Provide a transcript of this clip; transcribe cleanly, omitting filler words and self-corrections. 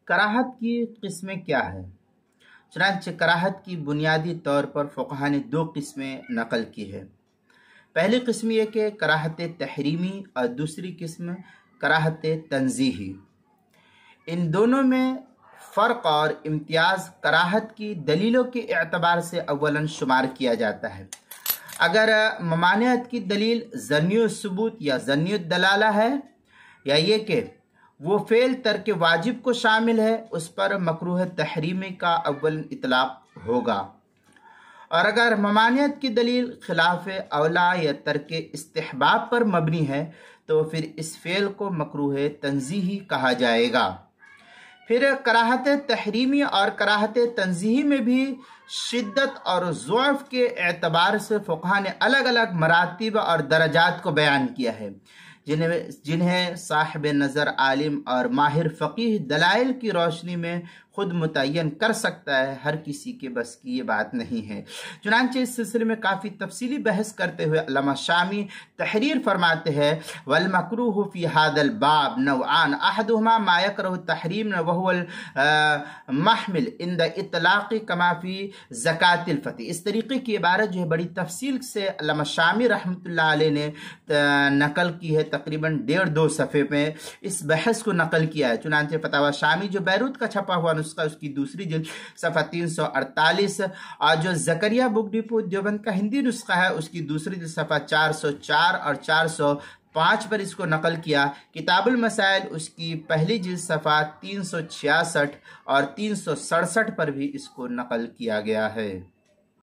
کراہت کی قسمیں کیا ہیں؟ چنانچہ کراہت کی بنیادی طور پر فقہا نے دو قسمیں نقل کی ہے۔ پہلی قسم یہ کہ کراہت تحریمی اور دوسری قسم کراہت تنزیہی۔ ان دونوں میں فرق اور امتیاز کراہت کی دلیلوں کے اعتبار سے اولاً شمار کیا جاتا ہے۔ اگر ممانعت کی دلیل ظنی الثبوت یا ظنی الدلالہ ہے، یا یہ کہ وہ فعل ترک واجب کو شامل ہے، اس پر مکروہ تحریمی کا اول اطلاق ہوگا۔ اور اگر ممانعت کی دلیل خلاف اولا یا ترک استحباب پر مبنی ہے تو پھر اس فعل کو مکروہ تنزیہی کہا جائے گا۔ پھر کراہت تحریمی اور کراہت تنزیہی میں بھی شدت اور ضعف کے اعتبار سے فقہا نے الگ الگ مراتب اور درجات کو بیان کیا ہے، جنہیں صاحب نظر عالم اور ماہر فقیہ دلائل کی روشنی میں خود متعین کر سکتا ہے، ہر کسی کے بس کی یہ بات نہیں ہے۔ چنانچہ اس سلسلے میں کافی تفصیلی بحث کرتے ہوئے علامہ شامی تحریر فرماتے ہیں والمکروہ فی ھذا الباب نوعان احدہما ما یکرہ التحریم وہو المحمل عند اطلاق کما فی زکاة الفطر۔ اس طریقے کی عبارت جو ہے بڑی تفصیل سے علامہ شامی رحمۃ اللہ علیہ نے نقل کی ہے، تقریباً 1.5-2 صفحے میں اس بحث کو نقل کیا ہے۔ چنانچہ فتاوی شامی جو بیروت کا چھپا ہوا نسخہ، اس کی دوسری جلد صفحہ 348، اور جو زکریا بک ڈپو دیوبند کا ہندی نسخہ ہے، اس کی دوسری جلد صفحہ 404 اور 405 پر اس کو نقل کیا۔ کتاب المسائل اس کی پہلی جلد صفحہ 366 اور 367 پر بھی اس کو نقل کیا گیا ہے۔